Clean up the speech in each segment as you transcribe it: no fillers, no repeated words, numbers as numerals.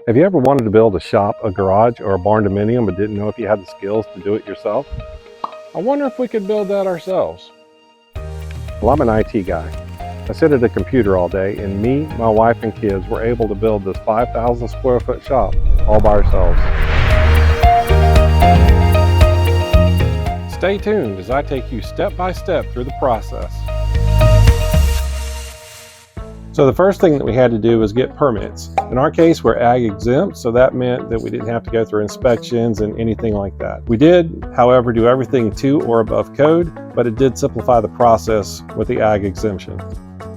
Have you ever wanted to build a shop, a garage, or a barn dominium but didn't know if you had the skills to do it yourself? I wonder if we could build that ourselves. Well, I'm an IT guy. I sit at a computer all day, and me, my wife, and kids were able to build this 5,000 square foot shop all by ourselves. Stay tuned as I take you step by step through the process. So the first thing that we had to do was get permits. In our case, we're ag exempt, so that meant that we didn't have to go through inspections and anything like that. We did, however, do everything to or above code, but it did simplify the process with the ag exemption.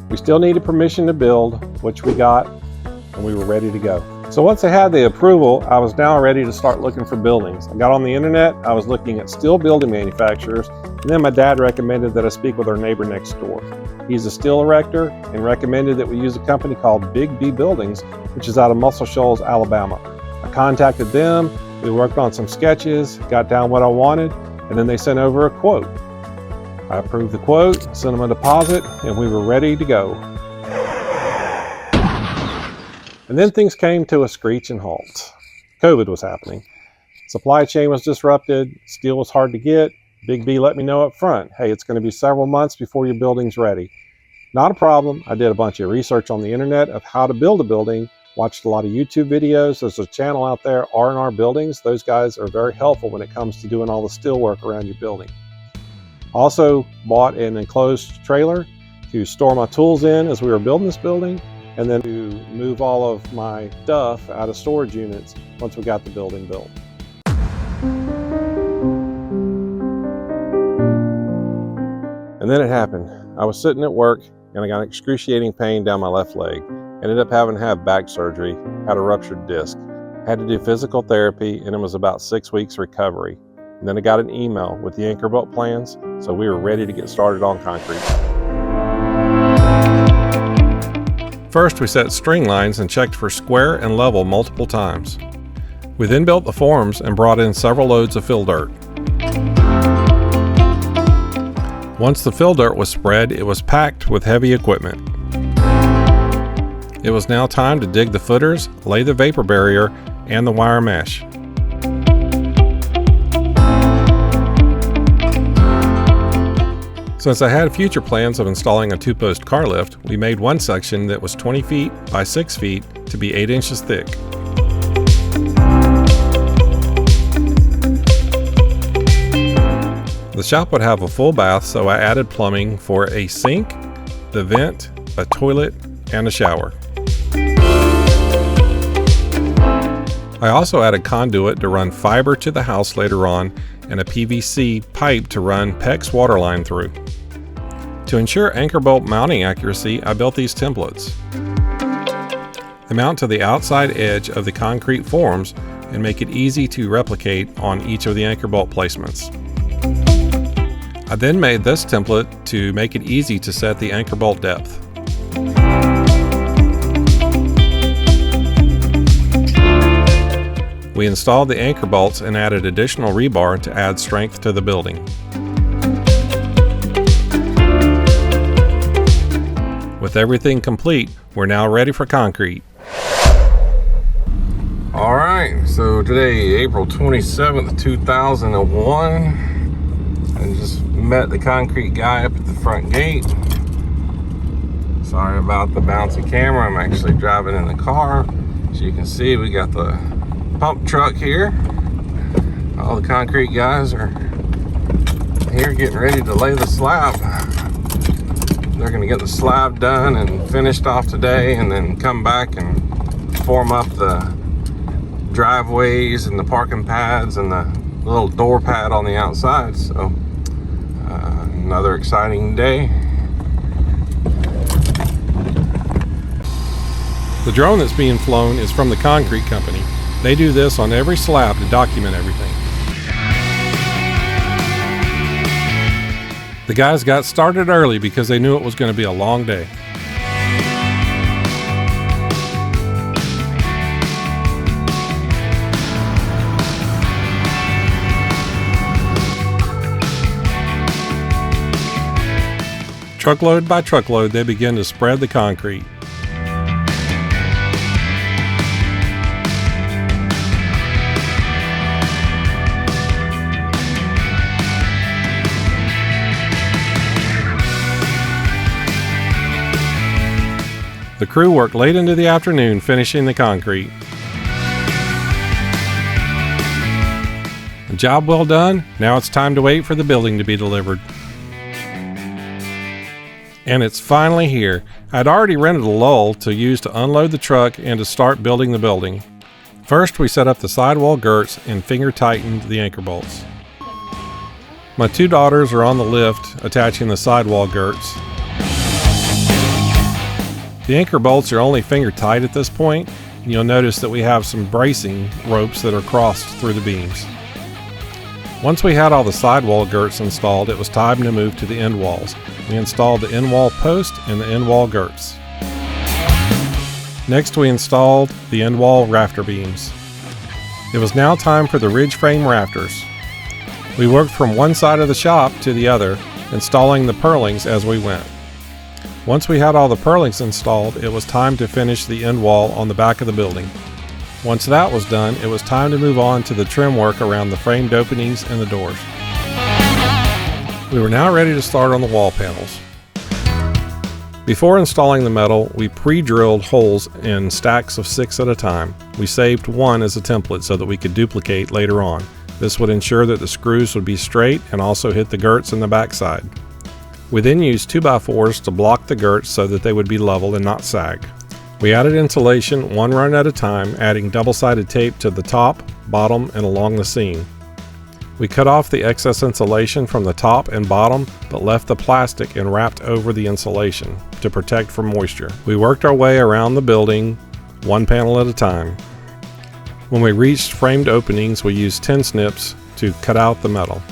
We still needed permission to build, which we got, and we were ready to go. So once I had the approval, I was now ready to start looking for buildings. I got on the internet, I was looking at steel building manufacturers, and then my dad recommended that I speak with our neighbor next door. He's a steel erector and recommended that we use a company called Big B Buildings, which is out of Muscle Shoals, Alabama. I contacted them, we worked on some sketches, got down what I wanted, and then they sent over a quote. I approved the quote, sent them a deposit, and we were ready to go. And then things came to a screeching halt. COVID was happening. Supply chain was disrupted, steel was hard to get. Big B let me know up front, hey, it's going to be several months before your building's ready. Not a problem. I did a bunch of research on the internet of how to build a building, watched a lot of YouTube videos. There's a channel out there, R&R Buildings. Those guys are very helpful when it comes to doing all the steel work around your building. Also bought an enclosed trailer to store my tools in as we were building this building, and then to move all of my stuff out of storage units once we got the building built. And then it happened. I was sitting at work and I got excruciating pain down my left leg. Ended up having to have back surgery, had a ruptured disc. Had to do physical therapy, and it was about 6 weeks recovery. And then I got an email with the anchor bolt plans, so we were ready to get started on concrete. First, we set string lines and checked for square and level multiple times. We then built the forms and brought in several loads of fill dirt. Once the fill dirt was spread, it was packed with heavy equipment. It was now time to dig the footers, lay the vapor barrier, and the wire mesh. Since I had future plans of installing a 2-post car lift, we made one section that was 20 feet by 6 feet to be 8 inches thick. The shop would have a full bath, so I added plumbing for a sink, the vent, a toilet, and a shower. I also added conduit to run fiber to the house later on, and a PVC pipe to run PEX water line through. To ensure anchor bolt mounting accuracy, I built these templates. They mount to the outside edge of the concrete forms and make it easy to replicate on each of the anchor bolt placements. I then made this template to make it easy to set the anchor bolt depth. We installed the anchor bolts and added additional rebar to add strength to the building. With everything complete, we're now ready for concrete. All right, so today, April 27th, 2001. I just met the concrete guy up at the front gate. Sorry about the bouncy camera. I'm actually driving in the car. As you can see, we got the pump truck here. All the concrete guys are here getting ready to lay the slab. They're gonna get the slab done and finished off today, and then come back and form up the driveways and the parking pads and the little door pad on the outside. So another exciting day. The drone that's being flown is from the concrete company. They do this on every slab to document everything. The guys got started early because they knew it was going to be a long day. Truckload by truckload, they begin to spread the concrete. The crew worked late into the afternoon finishing the concrete. A job well done. Now it's time to wait for the building to be delivered. And it's finally here. I'd already rented a lull to use to unload the truck and to start building the building. First, we set up the sidewall girts and finger tightened the anchor bolts. My two daughters are on the lift attaching the sidewall girts. The anchor bolts are only finger tight at this point, and you'll notice that we have some bracing ropes that are crossed through the beams. Once we had all the sidewall girts installed, it was time to move to the end walls. We installed the end wall post and the end wall girts. Next, we installed the end wall rafter beams. It was now time for the ridge frame rafters. We worked from one side of the shop to the other, installing the purlings as we went. Once we had all the purlings installed, it was time to finish the end wall on the back of the building. Once that was done, it was time to move on to the trim work around the framed openings and the doors. We were now ready to start on the wall panels. Before installing the metal, we pre-drilled holes in stacks of 6 at a time. We saved one as a template so that we could duplicate later on. This would ensure that the screws would be straight and also hit the girts in the backside. We then used 2x4s to block the girts so that they would be level and not sag. We added insulation one run at a time, adding double-sided tape to the top, bottom, and along the seam. We cut off the excess insulation from the top and bottom, but left the plastic and wrapped over the insulation to protect from moisture. We worked our way around the building, one panel at a time. When we reached framed openings, we used tin snips to cut out the metal.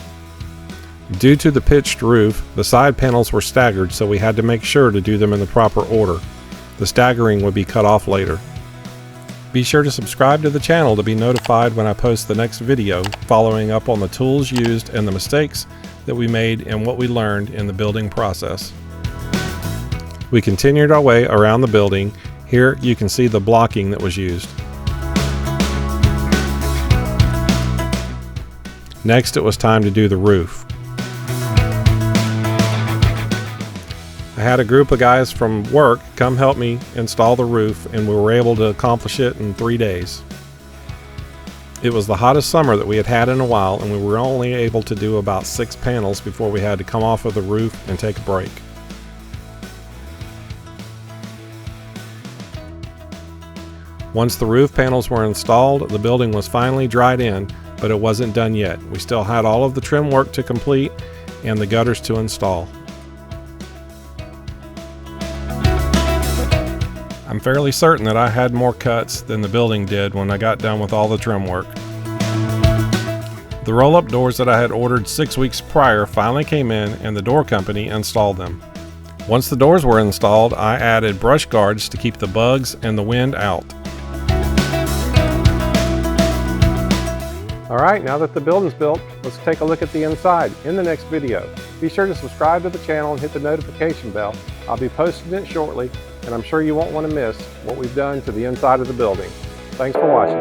Due to the pitched roof, the side panels were staggered, so we had to make sure to do them in the proper order. The staggering would be cut off later. Be sure to subscribe to the channel to be notified when I post the next video, following up on the tools used and the mistakes that we made and what we learned in the building process. We continued our way around the building. Here you can see the blocking that was used. Next, it was time to do the roof. I had a group of guys from work come help me install the roof, and we were able to accomplish it in 3 days. It was the hottest summer that we had had in a while, and we were only able to do about 6 panels before we had to come off of the roof and take a break. Once the roof panels were installed, the building was finally dried in, but it wasn't done yet. We still had all of the trim work to complete and the gutters to install. I'm fairly certain that I had more cuts than the building did when I got done with all the trim work. The roll-up doors that I had ordered 6 weeks prior finally came in, and the door company installed them. Once the doors were installed, I added brush guards to keep the bugs and the wind out. Alright, now that the building's built, let's take a look at the inside in the next video. Be sure to subscribe to the channel and hit the notification bell. I'll be posting it shortly, and I'm sure you won't want to miss what we've done to the inside of the building. Thanks for watching.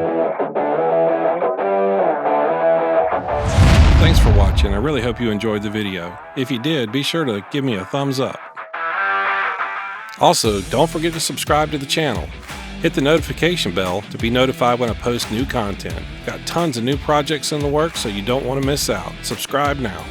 Thanks for watching. I really hope you enjoyed the video. If you did, be sure to give me a thumbs up. Also, don't forget to subscribe to the channel. Hit the notification bell to be notified when I post new content. Got tons of new projects in the works, so you don't want to miss out. Subscribe now.